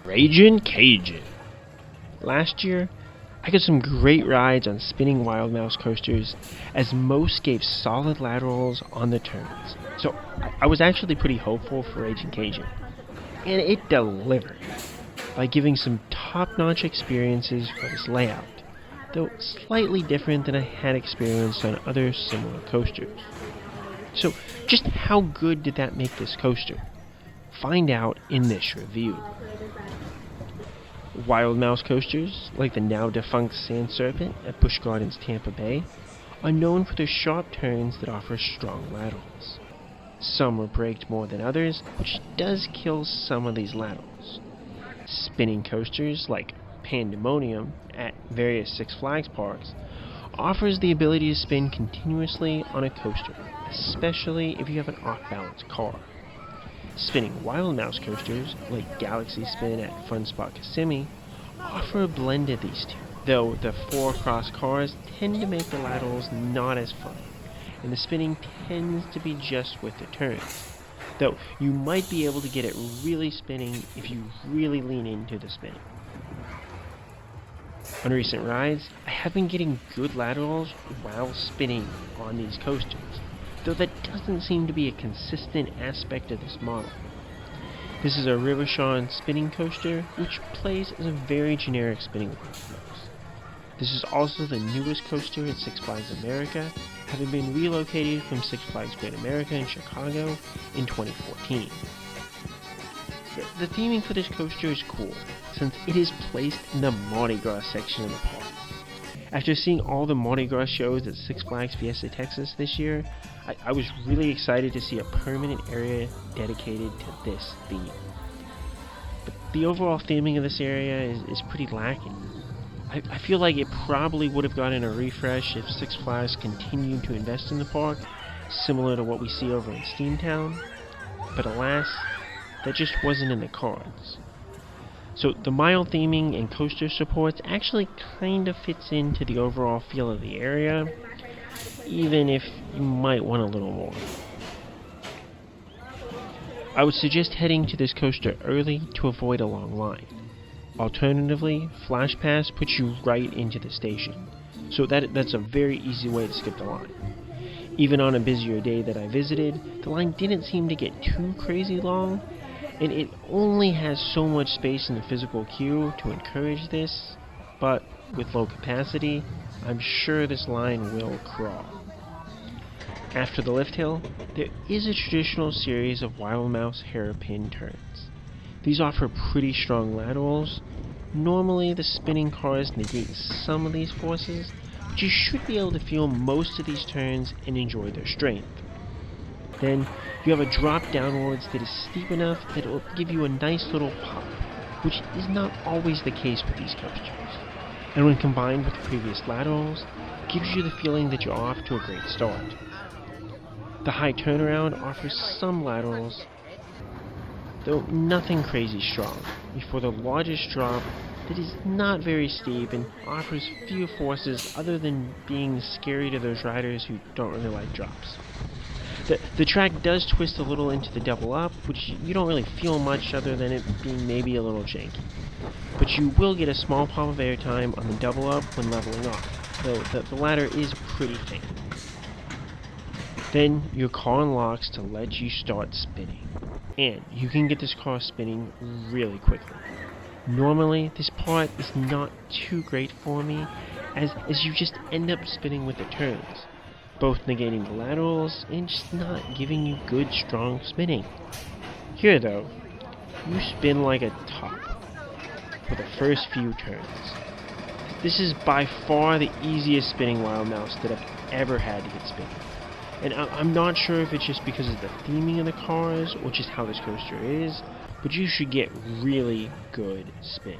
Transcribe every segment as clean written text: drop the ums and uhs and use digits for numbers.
Ragin Cajun. Last year, I got some great rides on spinning Wild Mouse coasters, as most gave solid laterals on the turns. So I was actually pretty hopeful for Ragin Cajun, and it delivered by giving some top-notch experiences for its layout, though slightly different than I had experienced on other similar coasters. So just how good did that make this coaster? Find out in this review. Wild Mouse coasters, like the now defunct Sand Serpent at Busch Gardens Tampa Bay, are known for their sharp turns that offer strong laterals. Some are braked more than others, which does kill some of these laterals. Spinning coasters, like Pandemonium at various Six Flags parks, offers the ability to spin continuously on a coaster, especially if you have an off-balance car. Spinning Wild Mouse coasters, like Galaxy Spin at Fun Spot Kissimmee, offer a blend of these two, though the 4-cross cars tend to make the laterals not as fun, and the spinning tends to be just with the turns, though you might be able to get it really spinning if you really lean into the spinning. On recent rides, I have been getting good laterals while spinning on these coasters, though that doesn't seem to be a consistent aspect of this model. This is a Rivershawn spinning coaster, which plays as a very generic spinning Wild Mouse. This is also the newest coaster at Six Flags America, having been relocated from Six Flags Great America in Chicago in 2014. The theming for this coaster is cool, since it is placed in the Mardi Gras section of the park. After seeing all the Mardi Gras shows at Six Flags Fiesta Texas this year, I was really excited to see a permanent area dedicated to this theme. But the overall theming of this area is pretty lacking. I feel like it probably would have gotten a refresh if Six Flags continued to invest in the park, similar to what we see over in Steamtown, but alas, that just wasn't in the cards. So the mild theming and coaster supports actually kind of fits into the overall feel of the area, even if you might want a little more. I would suggest heading to this coaster early to avoid a long line. Alternatively, Flash Pass puts you right into the station, so that's a very easy way to skip the line. Even on a busier day that I visited, the line didn't seem to get too crazy long, and it only has so much space in the physical queue to encourage this, but with low capacity, I'm sure this line will crawl. After the lift hill, there is a traditional series of Wild Mouse hairpin turns. These offer pretty strong laterals. Normally the spinning cars negate some of these forces, but you should be able to feel most of these turns and enjoy their strength. Then you have a drop downwards that is steep enough that it will give you a nice little pop, which is not always the case with these coasters, and when combined with the previous laterals, gives you the feeling that you're off to a great start. The high turnaround offers some laterals, though nothing crazy strong, before the largest drop that is not very steep and offers few forces other than being scary to those riders who don't really like drops. The track does twist a little into the double up, which you don't really feel much other than it being maybe a little janky. But you will get a small pop of airtime on the double up when leveling off, though the ladder is pretty thin. Then your car unlocks to let you start spinning, and you can get this car spinning really quickly. Normally, this part is not too great for me, as you just end up spinning with the turns, both negating the laterals and just not giving you good, strong spinning. Here though, you spin like a top for the first few turns. This is by far the easiest spinning Wild Mouse that I've ever had to get spinning. And I'm not sure if it's just because of the theming of the cars or just how this coaster is, but you should get really good spin.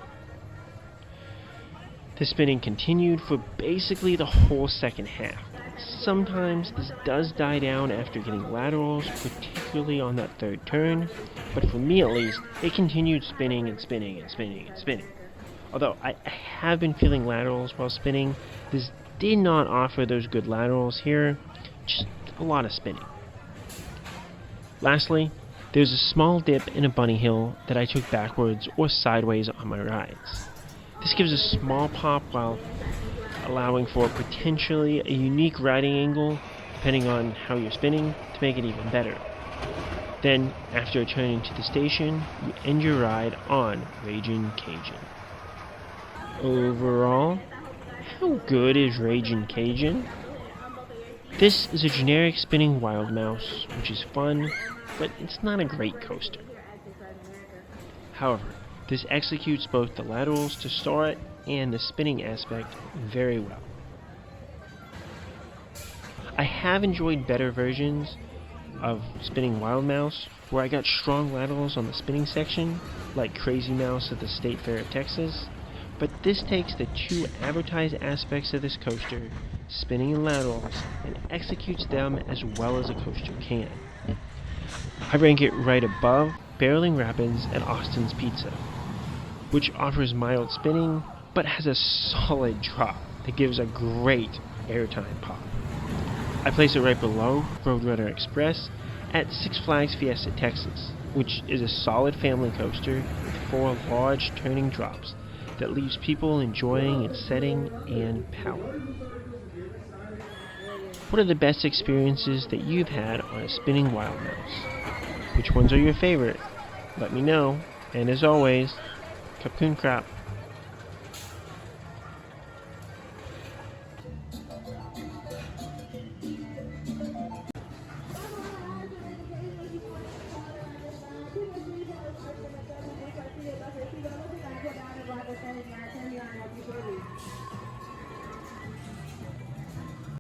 The spinning continued for basically the whole second half. Sometimes this does die down after getting laterals, particularly on that third turn, but for me at least, it continued spinning and spinning and spinning and spinning. Although I have been feeling laterals while spinning, this did not offer those good laterals here, just a lot of spinning. Lastly, There's a small dip in a bunny hill that I took backwards or sideways on my rides. This gives a small pop while allowing for potentially a unique riding angle depending on how you're spinning to make it even better. Then, after returning to the station, you end your ride on Ragin Cajun. Overall, how good is Ragin Cajun? This is a generic spinning wild mouse, which is fun, but it's not a great coaster. However, this executes both the laterals to start and the spinning aspect very well. I have enjoyed better versions of spinning wild mouse where I got strong laterals on the spinning section, like Crazy Mouse at the State Fair of Texas, but this takes the two advertised aspects of this coaster, spinning and laterals, and executes them as well as a coaster can. I rank it right above Barreling Rapids and Austin's Pizza, which offers mild spinning but has a solid drop that gives a great airtime pop. I place it right below Roadrunner Express at Six Flags Fiesta Texas, which is a solid family coaster with 4 large turning drops that leaves people enjoying its setting and power. What are the best experiences that you've had on a spinning wild mouse? Which ones are your favorite? Let me know, and as always, Kapkoon Krap.